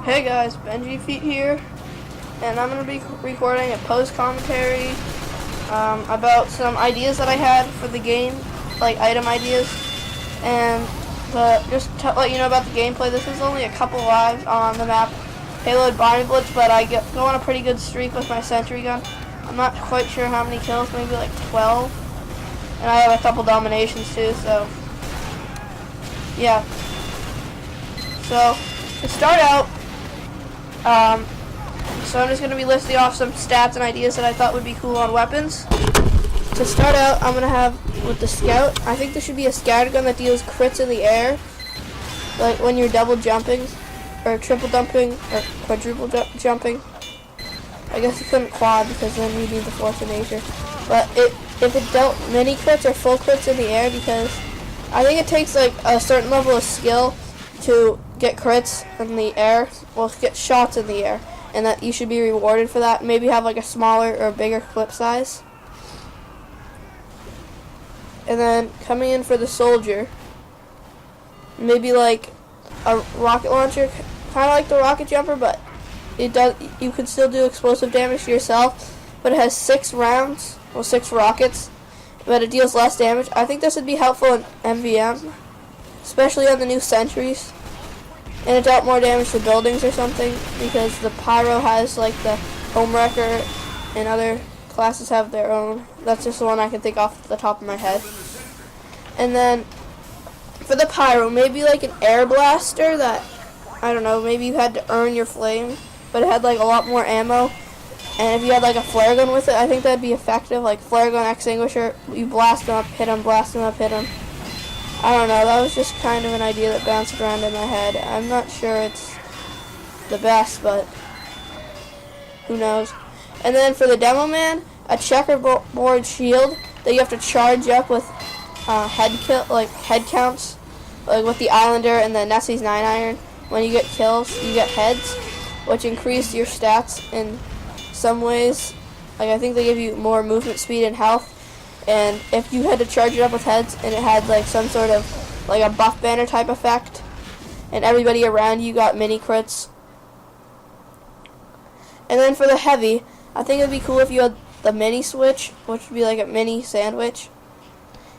Hey guys, BenjiFeet here, and I'm going to be recording a post commentary about some ideas that I had for the game, like item ideas, and just to let you know about the gameplay. This is only a couple lives on the map Payload Bombing Blitz, but I go on a pretty good streak with my sentry gun. I'm not quite sure how many kills, maybe like 12, and I have a couple dominations too, so yeah. So to start out, so I'm just going to be listing off some stats and ideas that I thought would be cool on weapons. To start out, I'm going to have with the scout. I think there should be a scatter gun that deals crits in the air, like when you're double jumping, or triple jumping, or quadruple jumping. I guess you couldn't quad because then you need the force of nature. But if it dealt mini crits or full crits in the air, because I think it takes like a certain level of skill to get crits in the air, well, get shots in the air, and that you should be rewarded for that. Maybe have like a smaller or bigger clip size. And then coming in for the soldier, maybe like a rocket launcher, kind of like the rocket jumper, but you can still do explosive damage to yourself, but it has 6 rounds, well 6 rockets, but it deals less damage. I think this would be helpful in MVM, especially on the new sentries. And it dealt more damage to buildings or something, because the pyro has like the home wrecker, and other classes have their own. That's just the one I can think off the top of my head. And then for the pyro, maybe like an air blaster that, I don't know, maybe you had to earn your flame, but it had like a lot more ammo. And if you had like a flare gun with it, I think that'd be effective. Like flare gun extinguisher, you blast them up, hit them, blast them up, hit them. I don't know, that was just kind of an idea that bounced around in my head. I'm not sure it's the best, but who knows. And then for the demo man, a checkerboard shield that you have to charge up with head counts, like with the Islander and the Nessie's 9-iron. When you get kills, you get heads, which increase your stats in some ways. Like I think they give you more movement speed and health. And if you had to charge it up with heads and it had like some sort of like a buff banner type effect, and everybody around you got mini crits. And then for the heavy, I think it would be cool if you had the mini switch, which would be like a mini sandwich,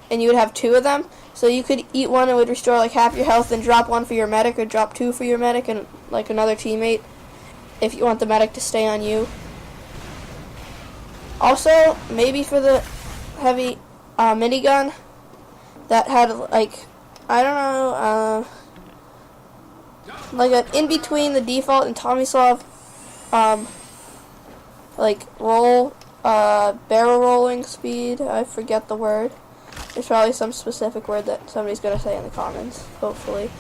and you would have 2 of them, so you could eat one, it would restore like half your health, and drop 1 for your medic, or drop 2 for your medic and like another teammate if you want the medic to stay on you. Also, maybe for the heavy minigun that had like, I don't know, like an in between the default and Tomislav like barrel rolling speed. I forget the word. There's probably some specific word that somebody's gonna say in the comments, hopefully,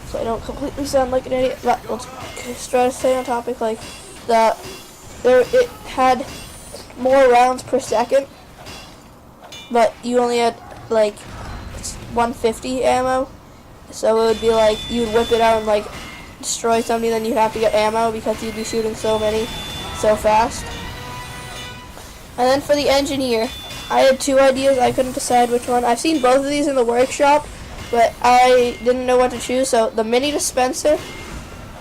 so I don't completely sound like an idiot. But let's try to stay on topic. Like it had more rounds per second, but you only had like 150 ammo, so it would be like you'd whip it out and like destroy somebody, then you'd have to get ammo because you'd be shooting so many so fast. And then for the engineer, I had 2 ideas. I couldn't decide which one. I've seen both of these in the workshop, but I didn't know what to choose. So the mini dispenser,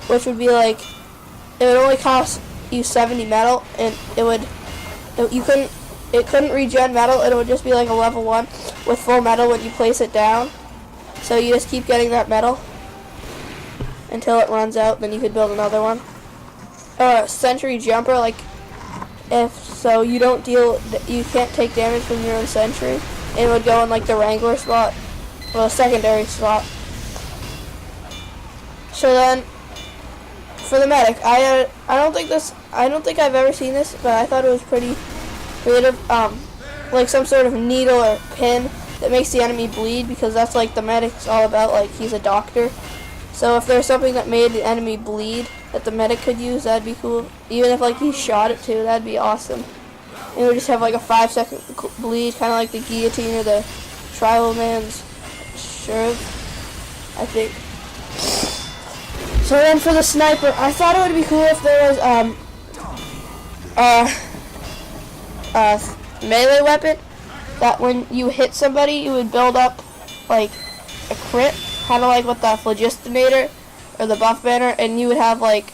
which would be like, it would only cost you 70 metal, and it couldn't regen metal. It would just be like a level 1 with full metal when you place it down. So you just keep getting that metal until it runs out, then you could build another one. Sentry jumper, like you can't take damage from your own sentry, and it would go in like the Wrangler slot, well, a secondary slot. So then for the medic, I don't think I've ever seen this, but I thought it was pretty creative. Like some sort of needle or pin that makes the enemy bleed, because that's like the medic's all about. Like he's a doctor, so if there's something that made the enemy bleed that the medic could use, that'd be cool. Even if like he shot it too, that'd be awesome. And it would just have like a 5-second bleed, kind of like the guillotine or the tribal man's shirt, I think. So then for the sniper, I thought it would be cool if there was melee weapon that when you hit somebody, you would build up like a crit, kind of like with the Phlogistinator or the buff banner, and you would have like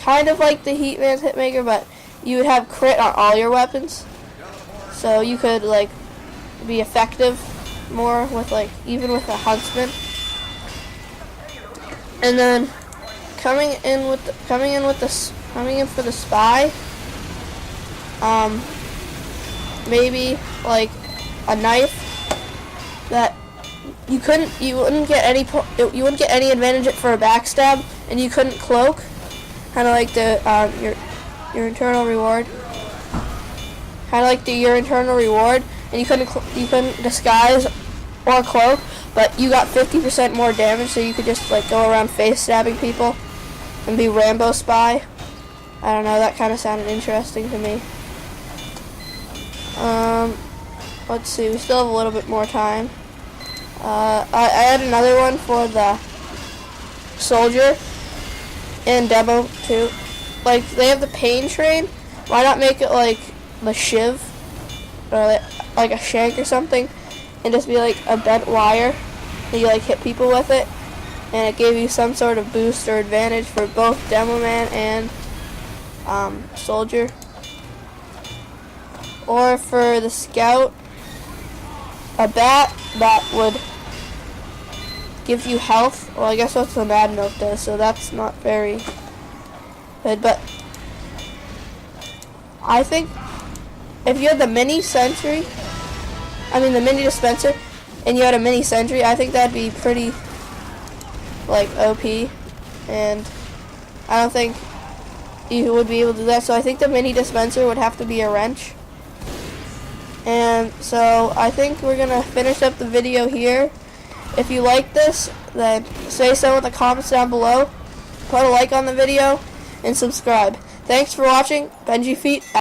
kind of like the Heatman's Hitmaker, but you would have crit on all your weapons. So you could like be effective more with like even with a Huntsman. And then coming in for the Spy, maybe like a knife that you wouldn't get any advantage for a backstab, and you couldn't cloak, kind of like the your internal reward, and you couldn't disguise or cloak, but you got 50% more damage, so you could just like go around face stabbing people and be Rambo Spy. I don't know, that kind of sounded interesting to me. Let's see, we still have a little bit more time. I had another one for the Soldier and Demo too. Like, they have the Pain Train. Why not make it like the Shiv, or like a Shank or something, and just be like a bent wire and you like hit people with it, and it gave you some sort of boost or advantage for both Demo Man and Soldier. Or for the Scout, a bat that would give you health. Well, I guess that's what Mad Milk does, so that's not very good. But I think if you had the mini dispenser, and you had a mini sentry, I think that'd be pretty like OP, and I don't think you would be able to do that. So I think the mini dispenser would have to be a wrench. And so I think we're gonna finish up the video here. If you like this, then say so in the comments down below. Put a like on the video and subscribe. Thanks for watching. BenjiFeet out.